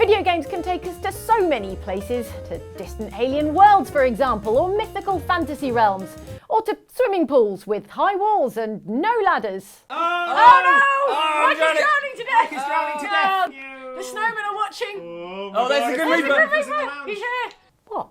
Video games can take us to so many places, to distant alien worlds, for example, or mythical fantasy realms, or to swimming pools with high walls and no ladders. Oh no! Mike is drowning to death! Mike is drowning to death! The snowmen are watching! Oh, there's the Grim Reaper! He's here! What?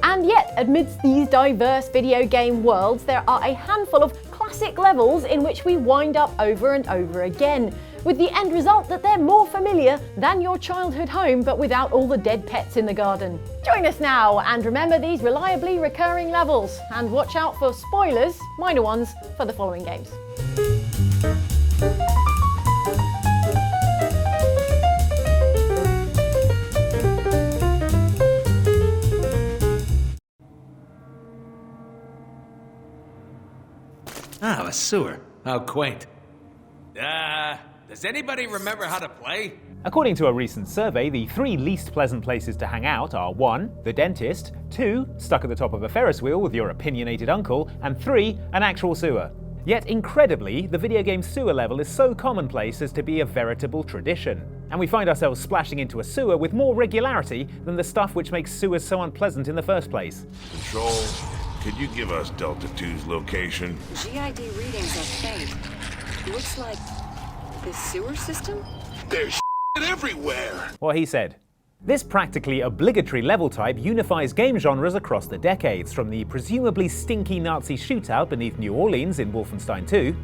And yet, amidst these diverse video game worlds, there are a handful of classic levels in which we wind up over and over again, with the end result that they're more familiar than your childhood home, but without all the dead pets in the garden. Join us now and remember these reliably recurring levels, and watch out for spoilers, minor ones, for the following games. Ah, a sewer. How quaint. Does anybody remember how to play? According to a recent survey, the 3 least pleasant places to hang out are 1. The dentist, 2. Stuck at the top of a Ferris wheel with your opinionated uncle, and 3. An actual sewer. Yet incredibly, the video game sewer level is so commonplace as to be a veritable tradition. And we find ourselves splashing into a sewer with more regularity than the stuff which makes sewers so unpleasant in the first place. Control, could you give us Delta 2's location? GID readings are faint. Looks like the sewer system? There's shit everywhere! What he said. This practically obligatory level type unifies game genres across the decades, from the presumably stinky Nazi shootout beneath New Orleans in Wolfenstein 2,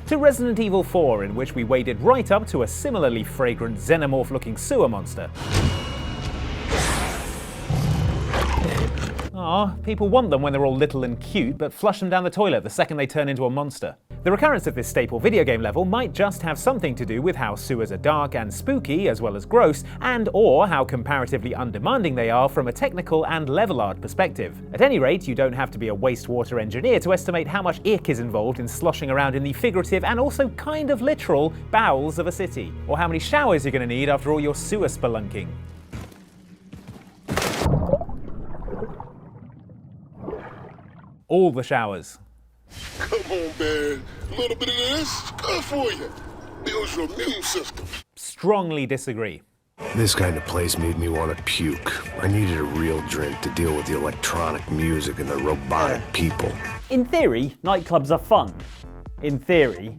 to Resident Evil 4, in which we waded right up to a similarly fragrant xenomorph-looking sewer monster. Aw, people want them when they're all little and cute, but flush them down the toilet the second they turn into a monster. The recurrence of this staple video game level might just have something to do with how sewers are dark and spooky, as well as gross, and/or how comparatively undemanding they are from a technical and level art perspective. At any rate, you don't have to be a wastewater engineer to estimate how much ick is involved in sloshing around in the figurative and also kind of literal bowels of a city, or how many showers you're going to need after all your sewer spelunking. All the showers. Come on, man. A little bit of this is good for you. Builds your immune system. Strongly disagree. This kind of place made me want to puke. I needed a real drink to deal with the electronic music and the robotic people. In theory, nightclubs are fun. In theory,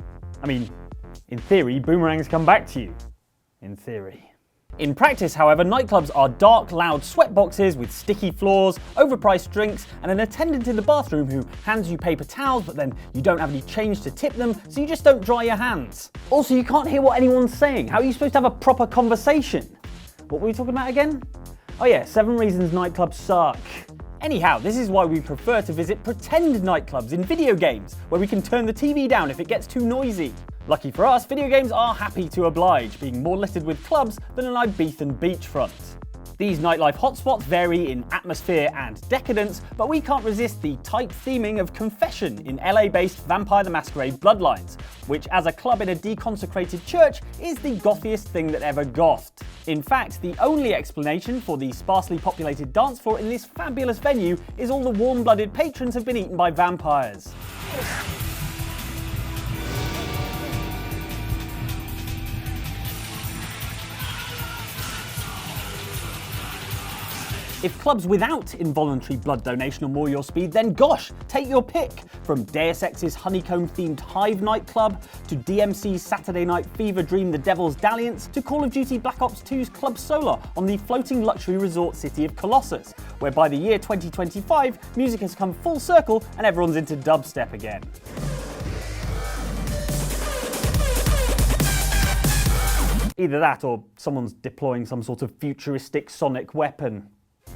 boomerangs come back to you. In theory. In practice, however, nightclubs are dark, loud sweatboxes with sticky floors, overpriced drinks, and an attendant in the bathroom who hands you paper towels, but then you don't have any change to tip them, so you just don't dry your hands. Also, you can't hear what anyone's saying. How are you supposed to have a proper conversation? What were we talking about again? Oh yeah, 7 reasons nightclubs suck. Anyhow, this is why we prefer to visit pretend nightclubs in video games, where we can turn the TV down if it gets too noisy. Lucky for us, video games are happy to oblige, being more littered with clubs than an Ibethan beachfront. These nightlife hotspots vary in atmosphere and decadence, but we can't resist the tight theming of Confession in LA-based Vampire the Masquerade Bloodlines, which as a club in a deconsecrated church is the gothiest thing that ever gothed. In fact, the only explanation for the sparsely populated dance floor in this fabulous venue is all the warm-blooded patrons have been eaten by vampires. If clubs without involuntary blood donation are more your speed, then gosh, take your pick. From Deus Ex's honeycomb-themed Hive nightclub, to DMC's Saturday Night Fever Dream The Devil's Dalliance, to Call of Duty Black Ops 2's Club Solar on the floating luxury resort city of Colossus, where by the year 2025, music has come full circle and everyone's into dubstep again. Either that or someone's deploying some sort of futuristic sonic weapon.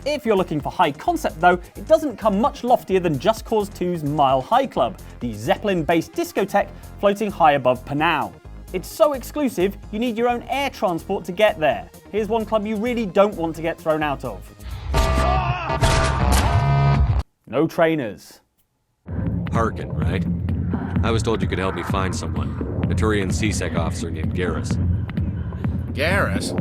If you're looking for high concept though, it doesn't come much loftier than Just Cause 2's Mile High Club, the Zeppelin-based discotheque floating high above Panau. It's so exclusive, you need your own air transport to get there. Here's one club you really don't want to get thrown out of. No trainers. Harkin, right? I was told you could help me find someone. A Turian CSEC officer named Garrus. Garrus?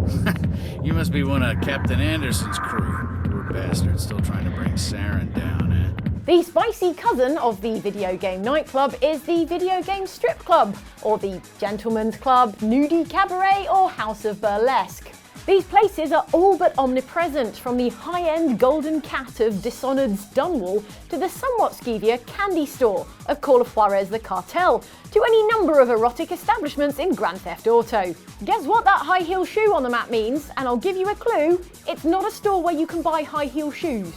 You must be one of Captain Anderson's crew. Poor bastard, still trying to bring Farrant down, eh? The spicy cousin of the video game nightclub is the video game strip club, or the gentleman's club, nudie cabaret, or house of burlesque. These places are all but omnipresent, from the high-end Golden Cat of Dishonored's Dunwall to the somewhat skeevier Candy Store of Call of Juarez the Cartel, to any number of erotic establishments in Grand Theft Auto. Guess what that high heel shoe on the map means? And I'll give you a clue, it's not a store where you can buy high heel shoes.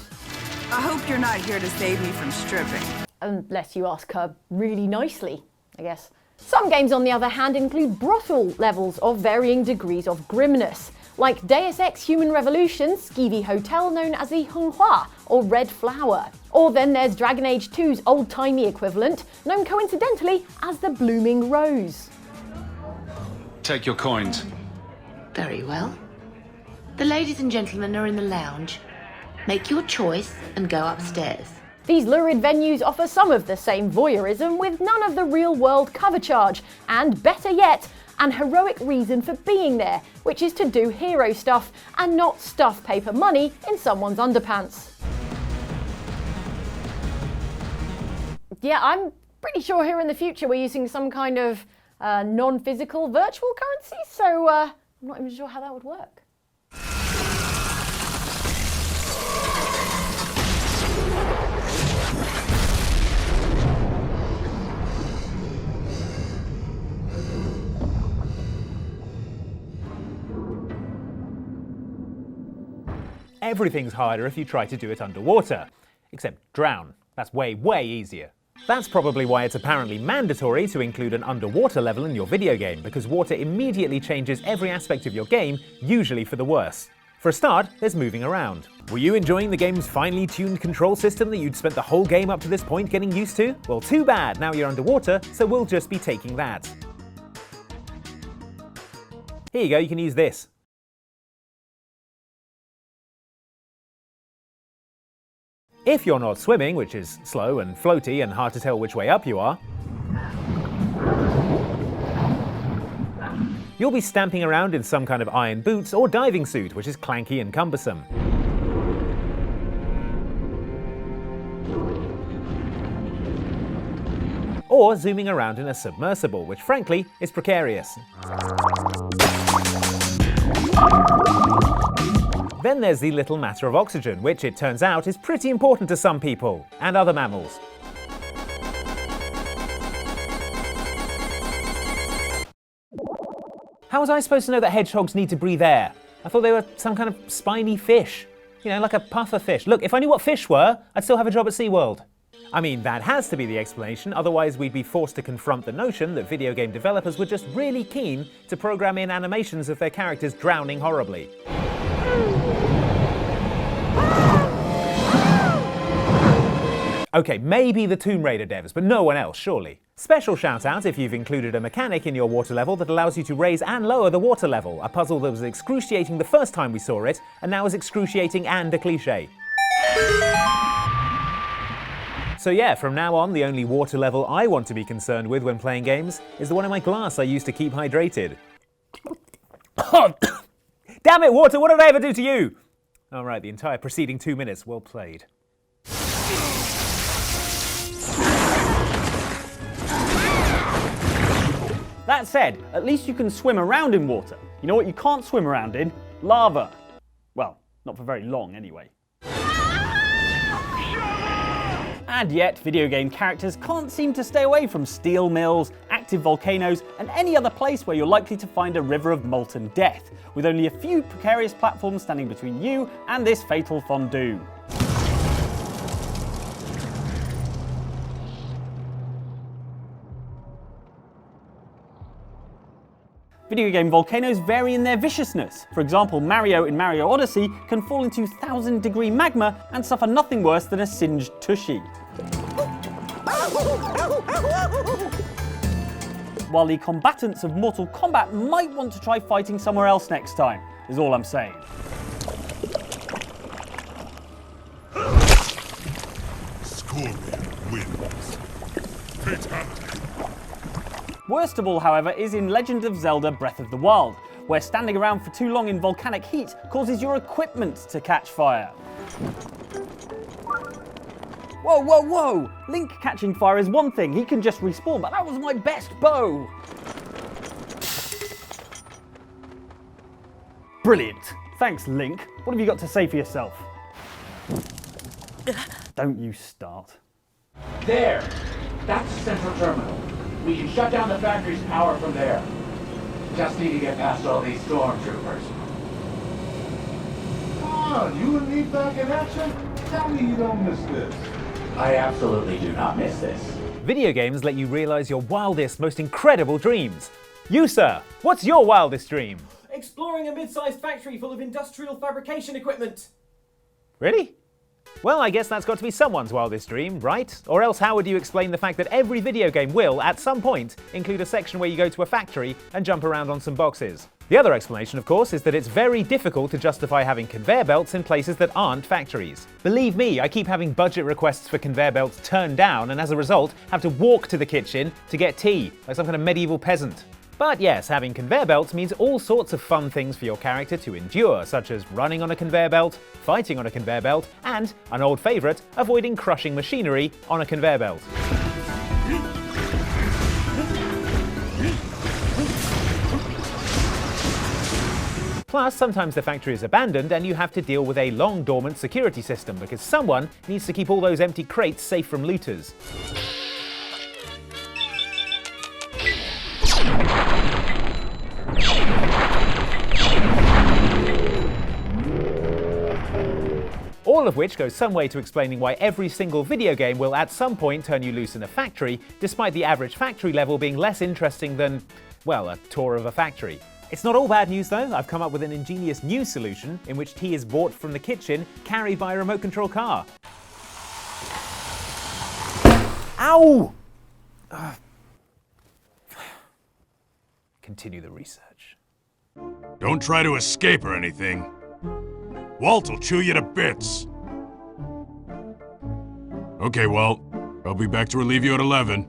I hope you're not here to save me from stripping. Unless you ask her really nicely, I guess. Some games, on the other hand, include brothel levels of varying degrees of grimness, like Deus Ex Human Revolution's skeevy hotel known as the Hunhua, or Red Flower. Or then there's Dragon Age 2's old-timey equivalent, known coincidentally as the Blooming Rose. Take your coins. Very well. The ladies and gentlemen are in the lounge. Make your choice and go upstairs. These lurid venues offer some of the same voyeurism with none of the real-world cover charge, and better yet, an heroic reason for being there, which is to do hero stuff and not stuff paper money in someone's underpants. Yeah, I'm pretty sure here in the future we're using some kind of non-physical virtual currency, so I'm not even sure how that would work. Everything's harder if you try to do it underwater. Except drown. That's way, way easier. That's probably why it's apparently mandatory to include an underwater level in your video game, because water immediately changes every aspect of your game, usually for the worse. For a start, there's moving around. Were you enjoying the game's finely tuned control system that you'd spent the whole game up to this point getting used to? Well, too bad, now you're underwater, so we'll just be taking that. Here you go, you can use this. If you're not swimming, which is slow and floaty and hard to tell which way up you are, you'll be stamping around in some kind of iron boots or diving suit, which is clanky and cumbersome. Or zooming around in a submersible, which frankly is precarious. Then there's the little matter of oxygen, which it turns out is pretty important to some people and other mammals. How was I supposed to know that hedgehogs need to breathe air? I thought they were some kind of spiny fish. You know, like a puffer fish. Look, if I knew what fish were, I'd still have a job at SeaWorld. I mean, that has to be the explanation, otherwise we'd be forced to confront the notion that video game developers were just really keen to program in animations of their characters drowning horribly. Okay, maybe the Tomb Raider devs, but no one else, surely. Special shout out if you've included a mechanic in your water level that allows you to raise and lower the water level, a puzzle that was excruciating the first time we saw it, and now is excruciating and a cliche. So yeah, from now on, the only water level I want to be concerned with when playing games is the one in my glass I use to keep hydrated. Damn it, water, what did I ever do to you? All right, the entire preceding 2 minutes, well played. That said, at least you can swim around in water. You know what you can't swim around in? Lava. Well, not for very long anyway. And yet, video game characters can't seem to stay away from steel mills, active volcanoes, and any other place where you're likely to find a river of molten death, with only a few precarious platforms standing between you and this fatal fondue. Video game volcanoes vary in their viciousness. For example, Mario in Mario Odyssey can fall into 1,000-degree magma and suffer nothing worse than a singed tushy. While the combatants of Mortal Kombat might want to try fighting somewhere else next time, is all I'm saying. Scorpion wins. Fatality. Worst of all, however, is in Legend of Zelda Breath of the Wild, where standing around for too long in volcanic heat causes your equipment to catch fire. Whoa, whoa, whoa! Link catching fire is one thing, he can just respawn, but that was my best bow! Brilliant! Thanks, Link. What have you got to say for yourself? Don't you start. There! That's the central terminal. We can shut down the factory's power from there. Just need to get past all these stormtroopers. Come on, you and me back in action? Tell me you don't miss this. I absolutely do not miss this. Video games let you realize your wildest, most incredible dreams. You, sir, what's your wildest dream? Exploring a mid-sized factory full of industrial fabrication equipment. Really? Well, I guess that's got to be someone's wildest dream, right? Or else how would you explain the fact that every video game will, at some point, include a section where you go to a factory and jump around on some boxes? The other explanation, of course, is that it's very difficult to justify having conveyor belts in places that aren't factories. Believe me, I keep having budget requests for conveyor belts turned down and as a result have to walk to the kitchen to get tea, like some kind of medieval peasant. But yes, having conveyor belts means all sorts of fun things for your character to endure, such as running on a conveyor belt, fighting on a conveyor belt, and, an old favourite, avoiding crushing machinery on a conveyor belt. Plus, sometimes the factory is abandoned and you have to deal with a long dormant security system because someone needs to keep all those empty crates safe from looters. All of which goes some way to explaining why every single video game will at some point turn you loose in a factory, despite the average factory level being less interesting than, well, a tour of a factory. It's not all bad news though. I've come up with an ingenious new solution in which tea is bought from the kitchen, carried by a remote control car. Ow! Continue the research. Don't try to escape or anything. Walt will chew you to bits. Okay, Walt. I'll be back to relieve you at 11.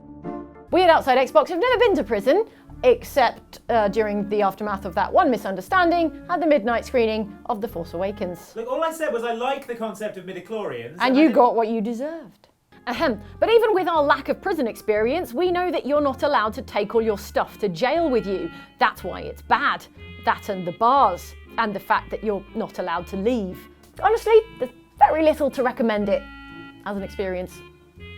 We at Outside Xbox have never been to prison, except during the aftermath of that one misunderstanding at the midnight screening of The Force Awakens. Look, all I said was I like the concept of midichlorians. And you got what you deserved. Ahem. But even with our lack of prison experience, we know that you're not allowed to take all your stuff to jail with you. That's why it's bad. That and the bars. And the fact that you're not allowed to leave. Honestly, there's very little to recommend it as an experience.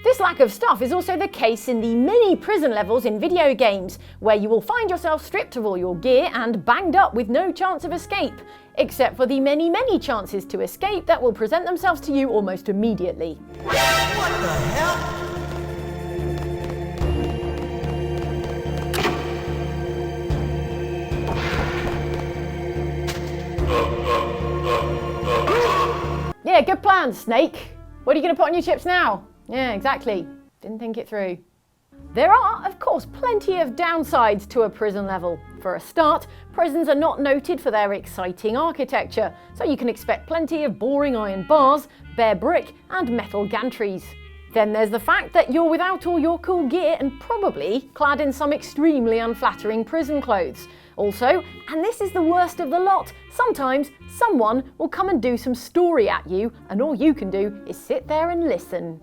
This lack of stuff is also the case in the many prison levels in video games, where you will find yourself stripped of all your gear and banged up with no chance of escape, except for the many chances to escape that will present themselves to you almost immediately. What the hell? Yeah, good plan, Snake. What are you going to put on your chips now? Yeah, exactly. Didn't think it through. There are, of course, plenty of downsides to a prison level. For a start, prisons are not noted for their exciting architecture, so you can expect plenty of boring iron bars, bare brick, and metal gantries. Then there's the fact that you're without all your cool gear and probably clad in some extremely unflattering prison clothes. Also, and this is the worst of the lot, sometimes someone will come and do some story at you, and all you can do is sit there and listen.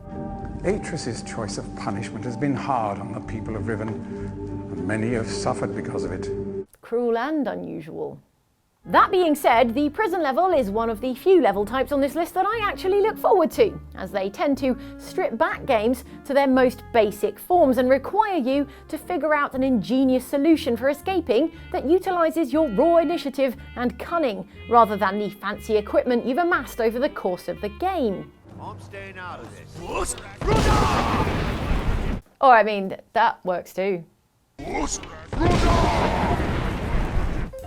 Atris's choice of punishment has been hard on the people of Riven, and many have suffered because of it. Cruel and unusual. That being said, the prison level is one of the few level types on this list that I actually look forward to, as they tend to strip back games to their most basic forms and require you to figure out an ingenious solution for escaping that utilises your raw initiative and cunning, rather than the fancy equipment you've amassed over the course of the game. I'm staying out of this. Or I mean, that works too.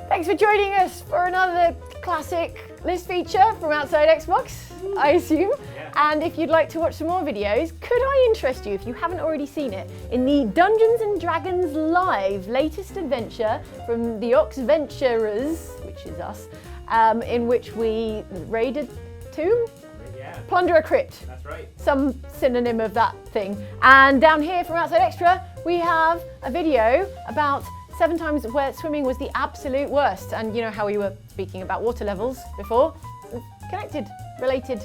Thanks for joining us for another classic list feature from Outside Xbox, I assume. Yeah. And if you'd like to watch some more videos, could I interest you, if you haven't already seen it, in the Dungeons & Dragons Live latest adventure from the Oxventurers, which is us, in which we raided tomb? Yeah. Plunder a crypt. That's right. Some synonym of that thing. And down here from Outside Extra, we have a video about 7 times where swimming was the absolute worst. And you know how we were speaking about water levels before? Connected, related,